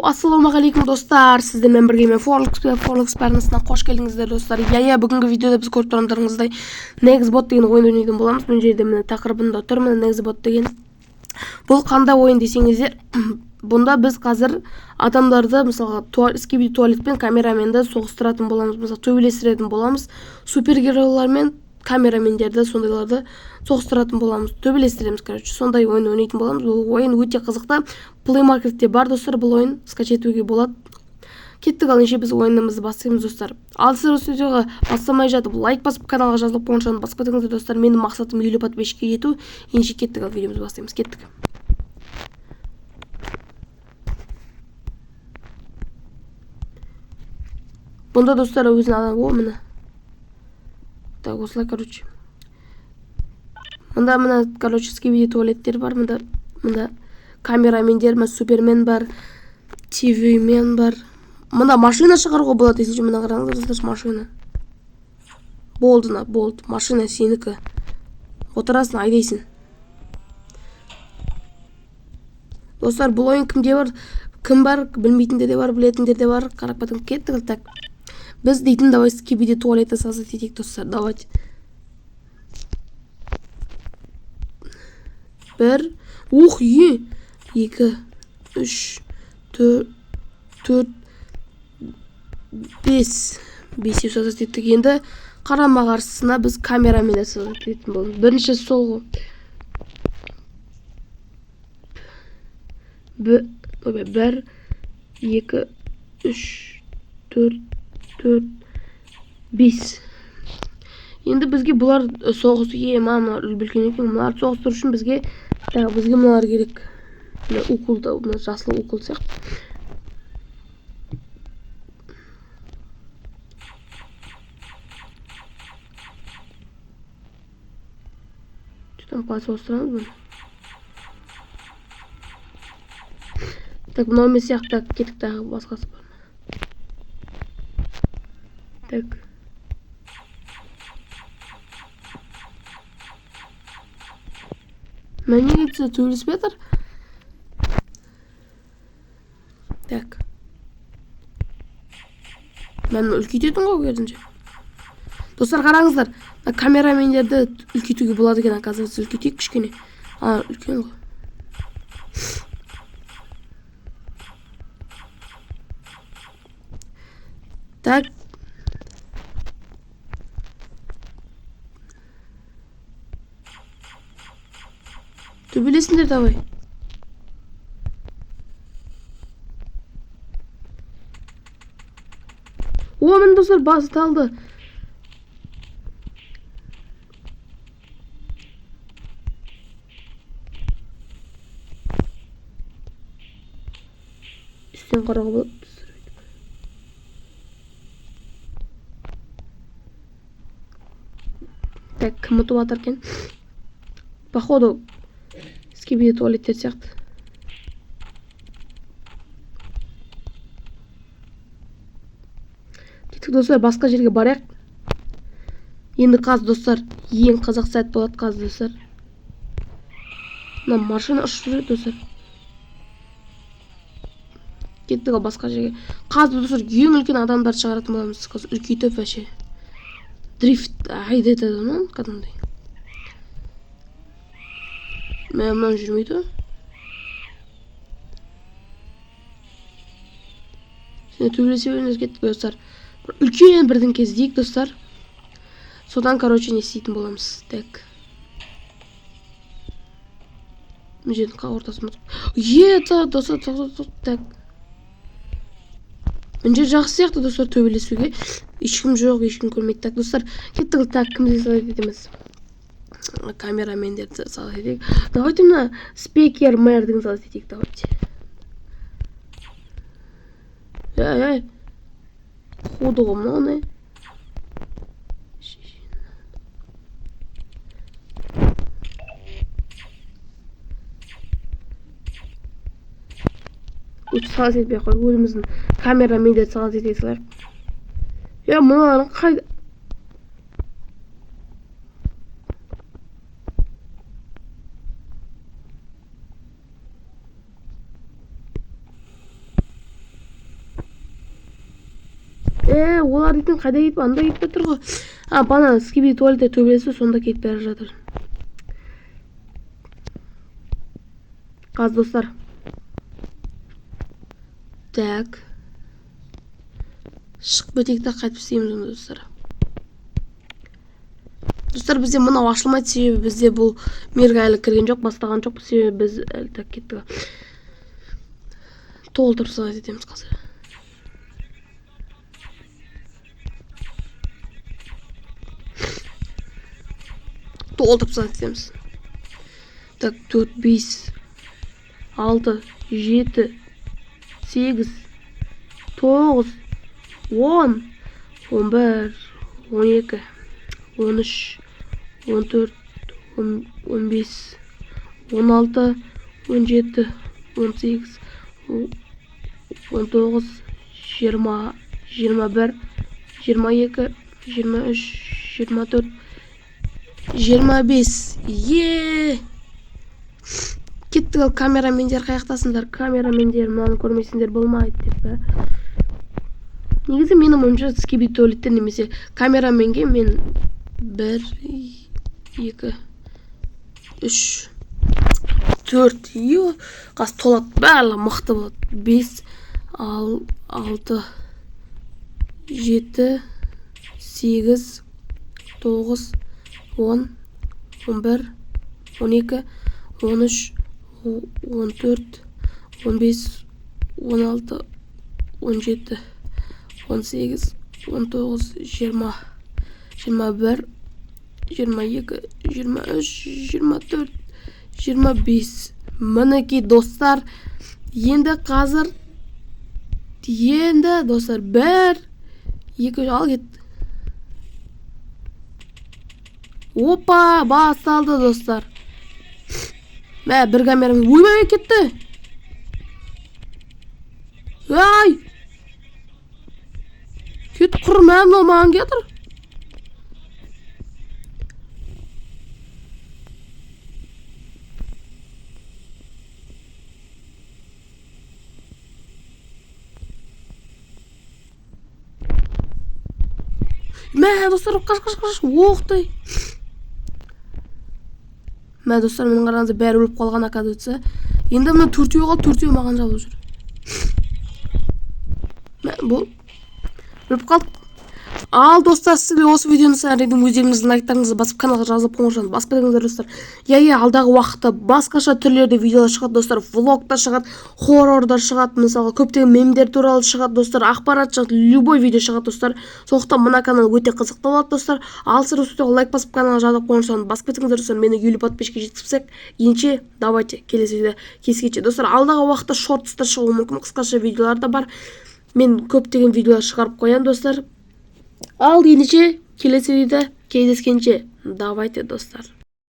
Assalomualaikum dostlar. Sizlerle birgeymen Forex Barnas'dan hoş geldingizler dostlar. Бүгінгі videoda biz көріп тұрғандарыңыздай Nextbot деген ойын ойнайтын боламыз. Бұл жерде міне тақырыбында тұр, міне Nextbot деген. Бұл қандай ойын десеңіздер, бұнда біз қазір адамдарды мысалға скибиди туалетпен камераменді соғыстыратын боламыз, мысалы төбелестіретін боламыз. Супергеройлармен камерамендерді сондайларды соғыстыратын боламыз, төбелестіреміз, короче, сондай ойын ойнайтын боламыз. Бұл ойын өте қызықты. Play Marketте бар достар, бұл ойын скачетуге болады. Кеттік, ал ендеше біз ойынымызды бастаймыз достар. Ал сіздер осы видеоға бастамай жатып лайк басып каналға жазылып қоңырауын басып кетіңіздер достар. Менің мақсатым 50 подписчикке жету. Ендеше кеттік, ал видеомызды бастаймыз. Кеттік. Бұнда достар өзін адам, міне. Так, осылай, короче. Мында, короче, скибиди туалеттер бар, мында камерамендер, супермен бар, ТВ-мен бар. Мында машина шығаруға болады, есінше, мына қараңыздар, достар, машина. Болды, машина сенікі. Отырасын, айдайсың. Достар, бұл ойын кімде бар? Кім бар? Білмейтіндер де бар, білетіндер де бар. Қарап батың, кеттік, так. Біз дейтін, давай скибиди туалетті создать етейік, достар, давайте. Бір, ух, 2, 3, 4, 5 создать еттік. Енді қарама қарсысына біз камерамен создать етін болдық. Бірінші сол ғой. 1, 2, 3, 4, 5. Енді бізге бұлар соғысы мама үлбілген екен. Бұлар соғыстыр үшін бізге мұналар керек. Укулда, жасыл укул сияқты. Что-то қалай соғыстырамыз бұны? Так, мынау емес сияқты, кеттік, тағы басқасы бар. Так. Мәне кетсе төбелесіп жатыр. Так. Мен үлкейтетін ғой кердінше. Достар, қараңыздар. Камерамендерді үлкейтуге болады екен, оказывается, үлкейтейік кішкене. Үлкен ғой. Так. Төбелесіңдер, давай. Мін достар, басы талды. Үстен қарауға болады. Так, кім ұтып атыр екен? Походу скибиди туалеттер сияқты. Кеттік достар, басқа жерге барайық. Енді қазір достар, ең қызық сәт болады қазір достар. Мына машина ұшып жүреді достар. Кеттік басқа жерге. Қазір достар, ең үлкен адамдар шығаратын боламыз. Қазір үлкейтіп вообще. Дрифт айдайды оны, кәдімгідей. Мынау жүрмейді. Сені төбелесе өріңіз кеттік достар. Үлкен бірдің кездейік достар. Содан, короче, не істейтін боламыз. Так. Мен жердің қа ортасымыз. Достар, так. Мен жер жақсы сияқты достар төбелесуге. Ешкім жоқ, ешкім көрмейді. Так, достар, кеттік, так, кімді салайт етеміз? Камерамендерді салайт етейік. Давайте мына спикер мэрдің салайт етейік, давайте. Ходы ғой мұны. Өтіп салайт етпей қой, өзіміздің камерамендерді салайт етейік салайық. Мұналарын қайда? олар дейтін қайда кетіп анда кетіп жатыр ғой. Бана скиби туалетте төбелесі сонда кетіп бара жатыр. Қазір достар. Так. Шығып өтейік та қайтып істейміз онда достар. Достар, бізде мынау ашылмайды, себебі бізде бұл мерге әлі кірген жоқ, бастаған жоқ, себебі біз әлі так кеттік. Толтырып санат етеміз қазір. Толтырып санат етеміз. Так, 4, 5, 6, 7, 8, 9, 10, 11, 12, 13, 14, 15, 16, 17, 18, 19, 20, 21, 22, 23, 24, 25. Кеттік. Ал камерамендер қаяқтасыңдар? Камерамендер мынаны көрмейсіңдер болмайды деп. Негізі менің ойымша скиби туалетте немесе камераменге мен 1, 2, 3, 4 қас толады, барлығы мықты болады. 5, 6, 7, 8, 9, 10, 11, 12, 13, 14, 15, 16, 17, 18, 19, 20, 21, 22, 23, 24, 25. Мінекей достар, енді қазір достар 1, 2, ал кет. Опа, басталды достар. Bir kameram uyumaya кетті. Ай! Кет құрмам маған кетір. Достар, қаш, оқтай. Достар, менің қараңызда бәрі өліп қалған оказывается. Енді мына төртеу қалды, төртеу маған жабылып жүр. Бұл өліп қалды. Ал достар, сіздер осы видеоны сәндердің өздеріңіздің лайктарыңызды басып каналға жазылып қоңыршаны басып кетіңіздер достар. Алдағы уақытта басқаша түрлерде видеолар шығады достар. Влогта шығады, хоррорда шығады, мысалы көптеген мемдер туралы шығады достар, ақпарат шығады, любой видео шығады достар. Сондықтан мына канал өте қызықты болады достар. Ал сіздер осы видеоға лайк басып каналға жазылып қоңыршаны басып кетіңіздер достар. Мені 50 подписчикке жеткізсек, енше давайте келесі видеода кескенше достар. Алдағы уақытта шортстар шығуы мүмкін, қысқаша видеолар да бар. Мен көптеген видеолар шығарып қоям достар. Ал ендеше келесі видеода кездескенше давайте достар.